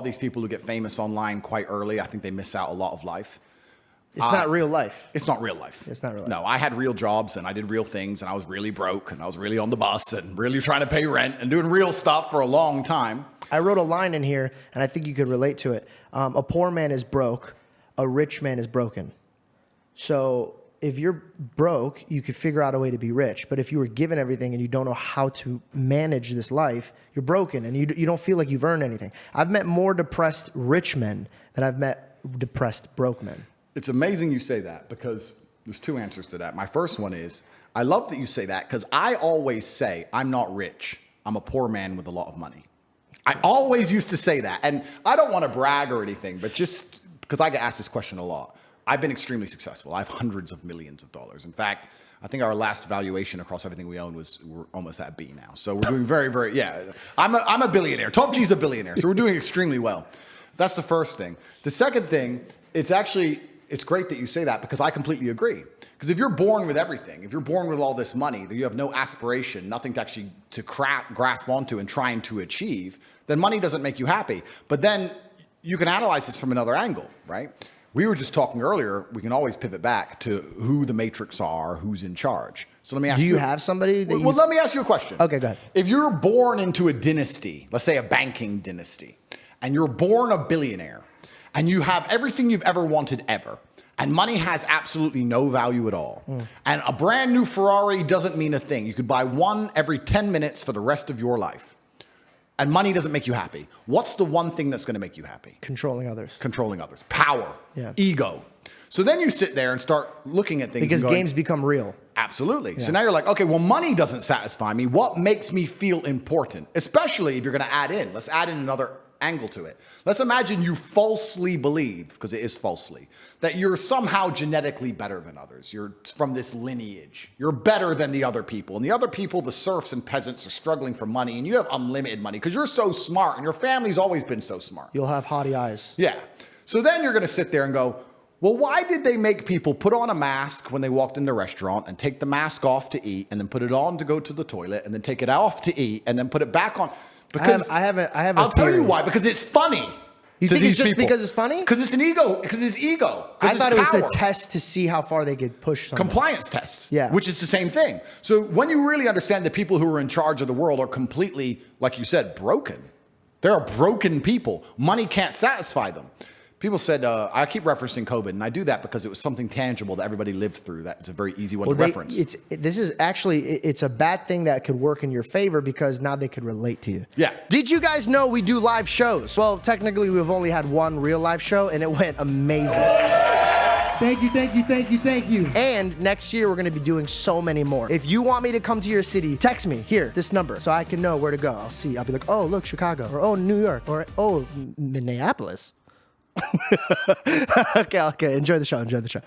these people who get famous online quite early, I think they miss out a lot of life. It's not real life. It's not real life. It's not real life. No, I had real jobs and I did real things and I was really broke and I was really on the bus and really trying to pay rent and doing real stuff for a long time. I wrote a line in here, and I think you could relate to it. A poor man is broke. A rich man is broken. So if you're broke, you could figure out a way to be rich. But if you were given everything and you don't know how to manage this life, you're broken and you don't feel like you've earned anything. I've met more depressed rich men than I've met depressed broke men. It's amazing you say that because there's two answers to that. My first one is, I love that you say that because I always say I'm not rich. I'm a poor man with a lot of money. I always used to say that. And I don't want to brag or anything, but just because I get asked this question a lot. I've been extremely successful. I have hundreds of millions of dollars. In fact, I think our last valuation across everything we own we're almost at B now. So we're doing very, very, yeah. I'm a billionaire. Top G's a billionaire. So we're doing extremely well. That's the first thing. The second thing, it's great that you say that because I completely agree. Because if you're born with everything, if you're born with all this money, that you have no aspiration, nothing to actually grasp onto and trying to achieve, then money doesn't make you happy. But then you can analyze this from another angle, right? We were just talking earlier, we can always pivot back to who the matrix are, who's in charge. So let me ask you. Do you have somebody that Well, let me ask you a question. Okay, go ahead. If you're born into a dynasty, let's say a banking dynasty, and you're born a billionaire, and you have everything you've ever wanted ever, and money has absolutely no value at all, and a brand new Ferrari doesn't mean a thing. You could buy one every 10 minutes for the rest of your life. And money doesn't make you happy. What's the one thing that's going to make you happy? Controlling others. Controlling others. Power. Yeah. Ego. So then you sit there and start looking at things. Because and going, games become real. Absolutely. Yeah. So now you're like, okay, well, money doesn't satisfy me. What makes me feel important? Especially if you're going to add in. Let's add in another angle to it. Let's imagine you falsely believe, because it is falsely, that you're somehow genetically better than others. You're from this lineage. You're better than the other people. And the other people, the serfs and peasants, are struggling for money, and you have unlimited money because you're so smart and your family's always been so smart. You'll have haughty eyes. Yeah. So then you're going to sit there and go, well, why did they make people put on a mask when they walked in the restaurant and take the mask off to eat and then put it on to go to the toilet and then take it off to eat and then put it back on? Because I have a I'll tell you why, because it's funny. You think it's just because it's funny? Because it's an ego. Because it's ego. I thought it was the test to see how far they could push something. Compliance tests. Yeah. Which is the same thing. So when you really understand that people who are in charge of the world are completely, like you said, broken. There are broken people. Money can't satisfy them. People said, I keep referencing COVID, and I do that because it was something tangible that everybody lived through. That's a very easy one to reference. This is actually, it's a bad thing that could work in your favor because now they could relate to you. Yeah. Did you guys know we do live shows? Well, technically, we've only had one real live show, and it went amazing. Thank you, thank you, thank you, thank you. And next year, we're going to be doing so many more. If you want me to come to your city, text me here, this number, so I can know where to go. I'll be like, oh, look, Chicago, or oh, New York, or oh, Minneapolis. Okay. Enjoy the show.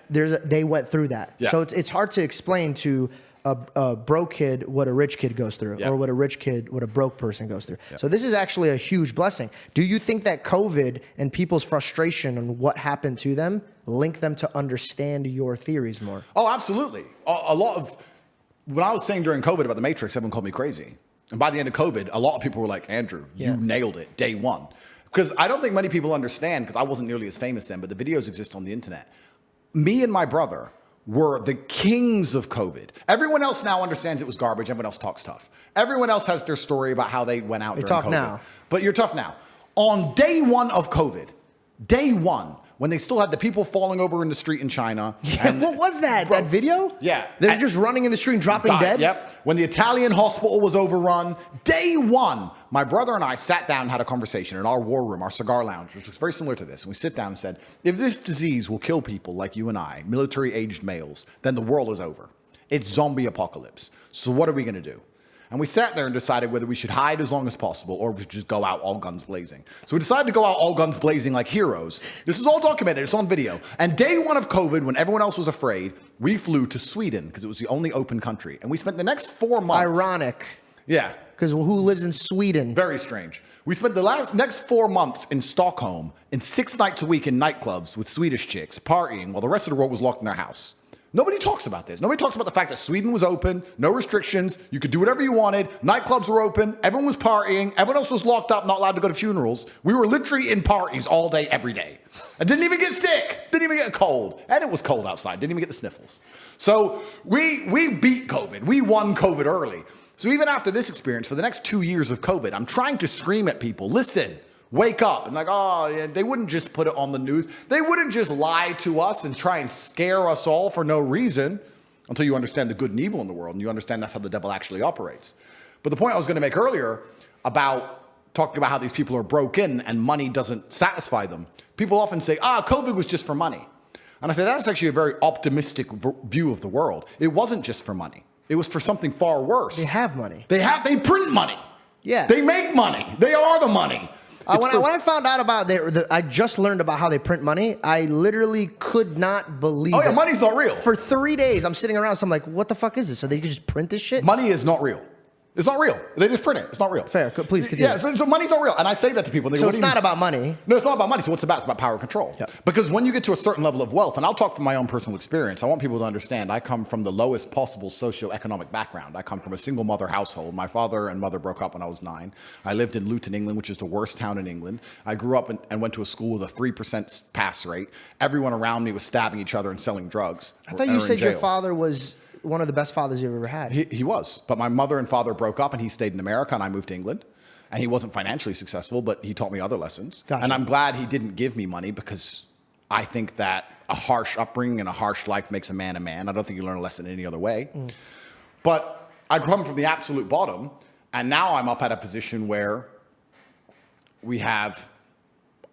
They went through that. Yeah. So it's hard to explain to a broke kid what a rich kid goes through, or what a broke person goes through. So this is actually a huge blessing. Do you think that COVID and people's frustration on what happened to them link them to understand your theories more? Oh, absolutely. A lot of, when I was saying during COVID about the Matrix, everyone called me crazy. And by the end of COVID, a lot of people were like, Andrew, you nailed it, day one. Because I don't think many people understand, because I wasn't nearly as famous then, but the videos exist on the internet. Me and my brother were the kings of COVID. Everyone else now understands it was garbage. Everyone else talks tough. Everyone else has their story about how they went out during COVID. Now. But you're tough now. On day one of COVID, day one, when they still had the people falling over in the street in China. Yeah, what was that? That video? Yeah. They're just running in the street and dropping dead? Yep. When the Italian hospital was overrun, day one, my brother and I sat down and had a conversation in our war room, our cigar lounge, which was very similar to this. And we sit down and said, if this disease will kill people like you and I, military-aged males, then the world is over. It's zombie apocalypse. So what are we going to do? And we sat there and decided whether we should hide as long as possible or if we should just go out all guns blazing. So we decided to go out all guns blazing like heroes. This is all documented. It's on video. And day one of COVID, when everyone else was afraid, we flew to Sweden because it was the only open country. And we spent the next 4 months. Ironic. Yeah. Because who lives in Sweden? Very strange. We spent the next 4 months in Stockholm, in 6 nights a week in nightclubs with Swedish chicks, partying while the rest of the world was locked in their house. Nobody talks about this. Nobody talks about the fact that Sweden was open, no restrictions, you could do whatever you wanted, nightclubs were open, everyone was partying, everyone else was locked up, not allowed to go to funerals. We were literally in parties all day, every day. I didn't even get sick, didn't even get a cold, and it was cold outside, didn't even get the sniffles. So we beat COVID. We won COVID early. So even after this experience, for the next 2 years of COVID, I'm trying to scream at people, listen, wake up. And like, oh, yeah, they wouldn't just put it on the news. They wouldn't just lie to us and try and scare us all for no reason until you understand the good and evil in the world and you understand that's how the devil actually operates. But the point I was going to make earlier about talking about how these people are broken and money doesn't satisfy them. People often say, COVID was just for money. And I say, that's actually a very optimistic view of the world. It wasn't just for money. It was for something far worse. They have money. They print money. Yeah. They make money. They are the money. When I found out about I just learned about how they print money. I literally could not believe it. Money's not real. For 3 days, I'm sitting around, so I'm like, what the fuck is this? So they could just print this shit? Money is not real. It's not real. They just print it. It's not real. Fair. Please continue. Yeah, so money's not real. And I say that to people. They go, so it's not about money. No, it's not about money. So what's it about? It's about power and control. Yep. Because when you get to a certain level of wealth, and I'll talk from my own personal experience, I want people to understand I come from the lowest possible socioeconomic background. I come from a single mother household. My father and mother broke up when I was 9. I lived in Luton, England, which is the worst town in England. I grew up and went to a school with a 3% pass rate. Everyone around me was stabbing each other and selling drugs. I thought you said your father was one of the best fathers you've ever had. He was. But my mother and father broke up and he stayed in America and I moved to England. And he wasn't financially successful, but he taught me other lessons. Gotcha. And I'm glad he didn't give me money because I think that a harsh upbringing and a harsh life makes a man a man. I don't think you learn a lesson any other way. But I come from the absolute bottom. And now I'm up at a position where we have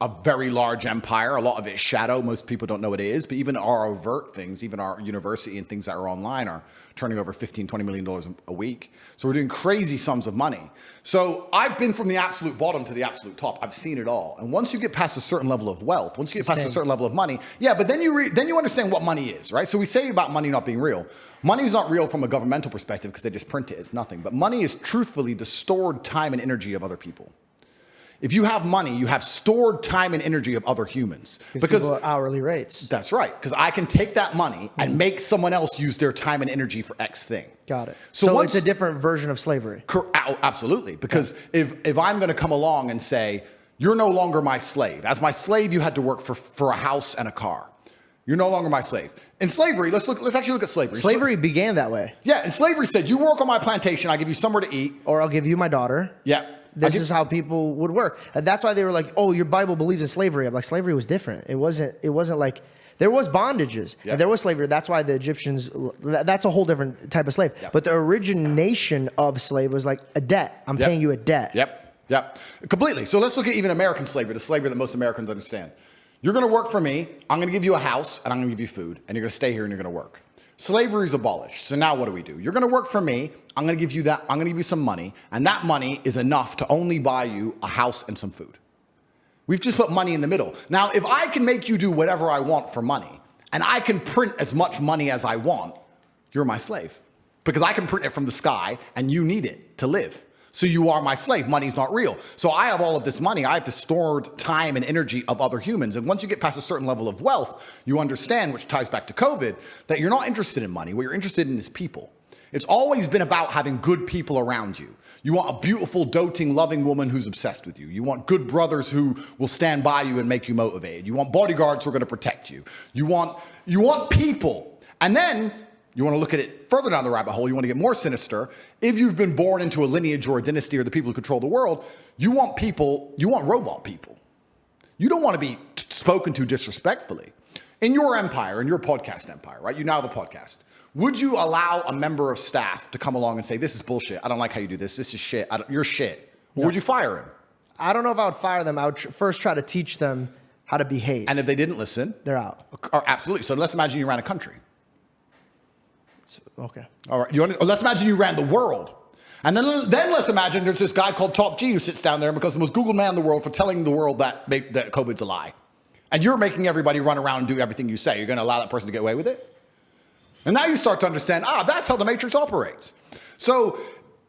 a very large empire. A lot of it is shadow. Most people don't know what it is. But even our overt things, even our university and things that are online are turning over $15, $20 million a week. So we're doing crazy sums of money. So I've been from the absolute bottom to the absolute top. I've seen it all. And once you get past a certain level of wealth, once you get past a certain level of money, but then you understand what money is, right? So we say about money not being real. Money is not real from a governmental perspective because they just print it. It's nothing. But money is truthfully the stored time and energy of other people. If you have money, you have stored time and energy of other humans. Because people are hourly rates. That's right. Because I can take that money and make someone else use their time and energy for X thing. Got it. So it's a different version of slavery. Absolutely. Because if I'm going to come along and say, you're no longer my slave. As my slave, you had to work for a house and a car. You're no longer my slave. In slavery, let's actually look at slavery. Slavery began that way. Yeah, and slavery said, you work on my plantation, I give you somewhere to eat. Or I'll give you my daughter. Yeah. This is how people would work. And that's why they were like, oh, your Bible believes in slavery. I'm like, slavery was different. It wasn't like, there was bondages and there was slavery. That's why the Egyptians, that's a whole different type of slave. Yep. But the origination of slave was like a debt. I'm paying you a debt. Yep. Completely. So let's look at even American slavery, the slavery that most Americans understand. You're going to work for me. I'm going to give you a house and I'm going to give you food and you're going to stay here and you're going to work. Slavery is abolished. So now what do? You're going to work for me. I'm going to give you that. I'm going to give you some money. And that money is enough to only buy you a house and some food. We've just put money in the middle. Now, if I can make you do whatever I want for money, and I can print as much money as I want, you're my slave. Because I can print it from the sky, and you need it to live. So you are my slave. Money's not real. So I have all of this money. I have the stored time and energy of other humans. And once you get past a certain level of wealth, you understand, which ties back to COVID, that you're not interested in money. What you're interested in is people. It's always been about having good people around you. You want a beautiful, doting, loving woman who's obsessed with you. You want good brothers who will stand by you and make you motivated. You want bodyguards who are going to protect you. You want people. And then you want to look at it further down the rabbit hole. You want to get more sinister. If you've been born into a lineage or a dynasty or the people who control the world, you want people, you want robot people. You don't want to be spoken to disrespectfully. In your empire, in your podcast empire, right? You now have a podcast. Would you allow a member of staff to come along and say, this is bullshit. I don't like how you do this. This is shit. You're shit. Or would you fire him? I don't know if I would fire them. I would first try to teach them how to behave. And if they didn't listen? They're out. Absolutely. So let's imagine you ran a country. Okay. All right. Let's imagine you ran the world. And then let's imagine there's this guy called Top G who sits down there and becomes the most Googled man in the world for telling the world that COVID's a lie. And you're making everybody run around and do everything you say. You're going to allow that person to get away with it? And now you start to understand, that's how the matrix operates. So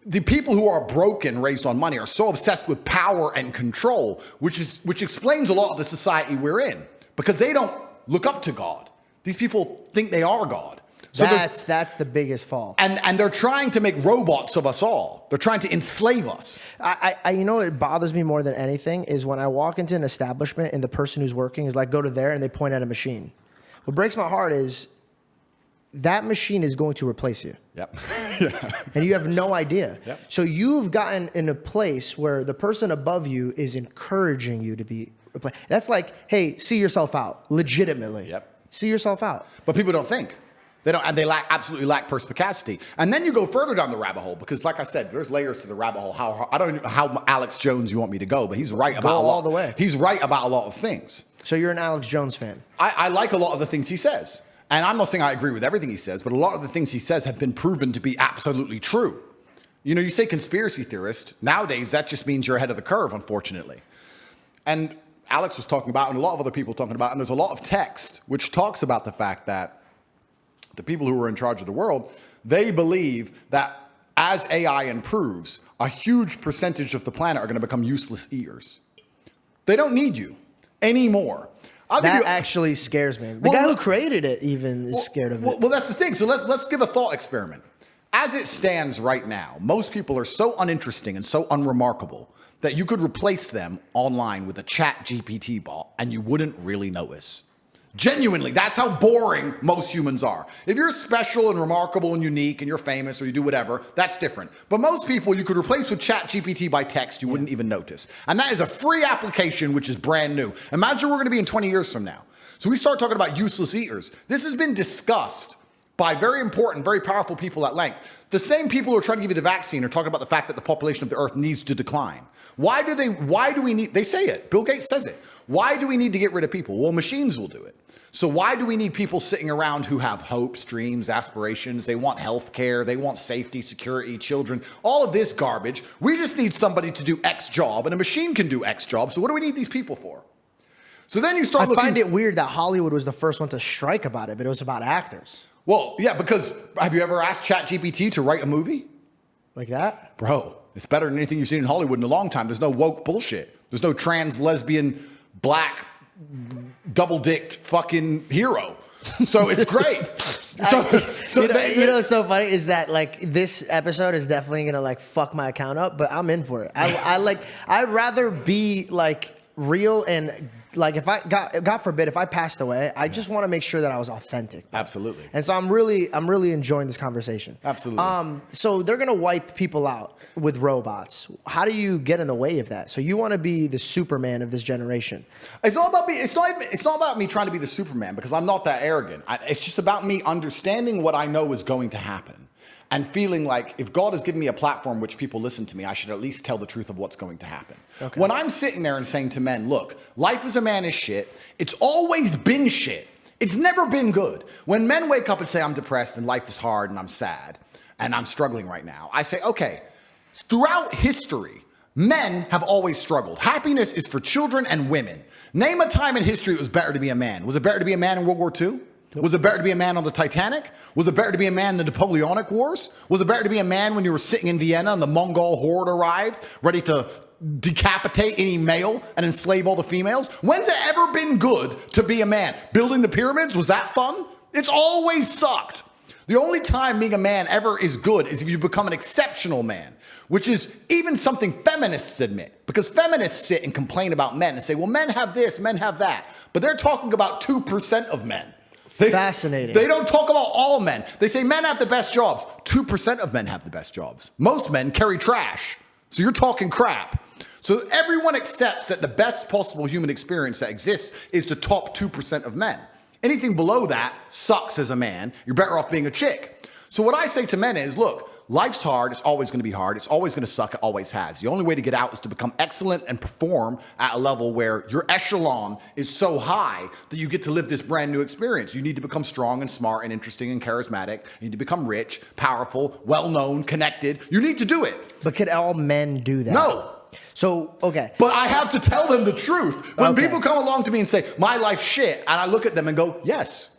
the people who are broken, raised on money, are so obsessed with power and control, which explains a lot of the society we're in, because they don't look up to God. These people think they are God. So that's the biggest fall. and they're trying to make robots of us all. They're trying to enslave us. I you know what bothers me more than anything is when I walk into an establishment and the person who's working is like, go to there, and they point at a machine. What breaks my heart is that machine is going to replace you. Yep. And you have no idea. Yep. So you've gotten in a place where the person above you is encouraging you to be replaced. That's like, hey, see yourself out, legitimately. Yep. See yourself out. But people don't think. They don't, and they absolutely lack perspicacity. And then you go further down the rabbit hole because, like I said, there's layers to the rabbit hole. I don't know how Alex Jones you want me to go, but he's right about a lot. All the way. He's right about a lot of things. So you're an Alex Jones fan. I like a lot of the things he says. And I'm not saying I agree with everything he says, but a lot of the things he says have been proven to be absolutely true. You know, you say conspiracy theorist. Nowadays, that just means you're ahead of the curve, unfortunately. And Alex was talking about, and a lot of other people talking about, and there's a lot of text which talks about the fact that the people who are in charge of the world, they believe that as AI improves, a huge percentage of the planet are going to become useless eaters. They don't need you anymore. That actually scares me. The guy who created it even is scared of it. Well, that's the thing. So let's give a thought experiment. As it stands right now, most people are so uninteresting and so unremarkable that you could replace them online with a chat GPT bot and you wouldn't really notice. Genuinely, that's how boring most humans are. If you're special and remarkable and unique and you're famous or you do whatever, that's different. But most people you could replace with ChatGPT by text, you wouldn't even notice. And that is a free application, which is brand new. Imagine we're going to be in 20 years from now. So we start talking about useless eaters. This has been discussed by very important, very powerful people at length. The same people who are trying to give you the vaccine are talking about the fact that the population of the earth needs to decline. Why do we need, they say it, Bill Gates says it. Why do we need to get rid of people? Well, machines will do it. So why do we need people sitting around who have hopes, dreams, aspirations? They want health care. They want safety, security, children, all of this garbage. We just need somebody to do X job, and a machine can do X job. So what do we need these people for? So then you start looking. I find it weird that Hollywood was the first one to strike about it, but it was about actors. Well, yeah, because have you ever asked ChatGPT to write a movie? Like that? Bro, it's better than anything you've seen in Hollywood in a long time. There's no woke bullshit. There's no trans, lesbian, black, double-dicked fucking hero. So it's great. You know what's so funny is that like this episode is definitely gonna like fuck my account up, but I'm in for it. I'd rather be like real and like if I God forbid if I passed away, I just want to make sure that I was authentic. Absolutely. And so I'm really enjoying this conversation. Absolutely. So they're gonna wipe people out with robots. How do you get in the way of that? So you want to be the Superman of this generation? It's not about me. It's not about me trying to be the Superman because I'm not that arrogant. It's just about me understanding what I know is going to happen. And feeling like if God has given me a platform which people listen to me, I should at least tell the truth of what's going to happen. Okay. When I'm sitting there and saying to men, look, life as a man is shit. It's always been shit. It's never been good. When men wake up and say, I'm depressed and life is hard and I'm sad and I'm struggling right now, I say, okay, throughout history, men have always struggled. Happiness is for children and women. Name a time in history it was better to be a man. Was it better to be a man in World War II? Was it better to be a man on the Titanic? Was it better to be a man in the Napoleonic Wars? Was it better to be a man when you were sitting in Vienna and the Mongol horde arrived, ready to decapitate any male and enslave all the females? When's it ever been good to be a man? Building the pyramids, was that fun? It's always sucked. The only time being a man ever is good is if you become an exceptional man, which is even something feminists admit. Because feminists sit and complain about men and say, well, men have this, men have that. But they're talking about 2% of men. Fascinating. They don't talk about all men. They say men have the best jobs. 2% of men have the best jobs. Most men carry trash. So you're talking crap. So everyone accepts that the best possible human experience that exists is the top 2% of men. Anything below that sucks as a man. You're better off being a chick. So what I say to men is, look, life's hard. It's always going to be hard. It's always going to suck. It always has. The only way to get out is to become excellent and perform at a level where your echelon is so high that you get to live this brand new experience. You need to become strong and smart and interesting and charismatic. You need to become rich, powerful, well-known, connected. You need to do it. But could all men do that? No. So, okay. But I have to tell them the truth. When people come along to me and say, my life's shit, and I look at them and go, yes.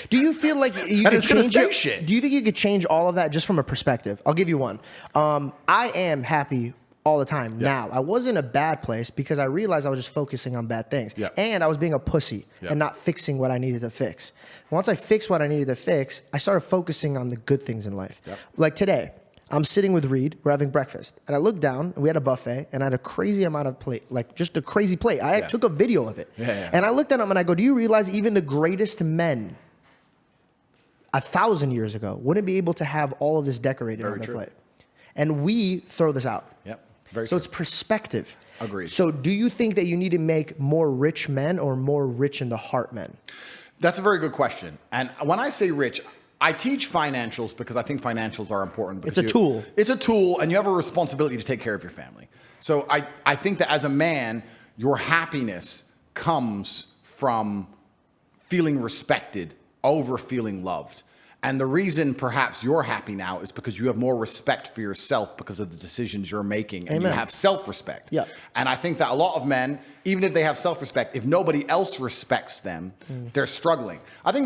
Do you feel like you could change it? Do you think you could change all of that just from a perspective? I'll give you one. I am happy all the time. Now, I was in a bad place because I realized I was just focusing on bad things. And I was being a pussy and not fixing what I needed to fix. Once I fixed what I needed to fix, I started focusing on the good things in life. Like today, I'm sitting with Reed, we're having breakfast, and I looked down, and we had a buffet, and I had a crazy amount of plate, like just a crazy plate. I took a video of it. And I looked at him and I go, do you realize even the greatest men 1,000 years ago wouldn't be able to have all of this decorated on their plate? And we throw this out. So it's perspective. Agreed. So do you think that you need to make more rich men or more rich in the heart men? That's a very good question. And when I say rich, I teach financials because I think financials are important. It's a tool. It's a tool, and you have a responsibility to take care of your family. So I think that as a man, your happiness comes from feeling respected over feeling loved. And the reason perhaps you're happy now is because you have more respect for yourself because of the decisions you're making, and you have self-respect. And I think that a lot of men, even if they have self-respect, if nobody else respects them, they're struggling. I think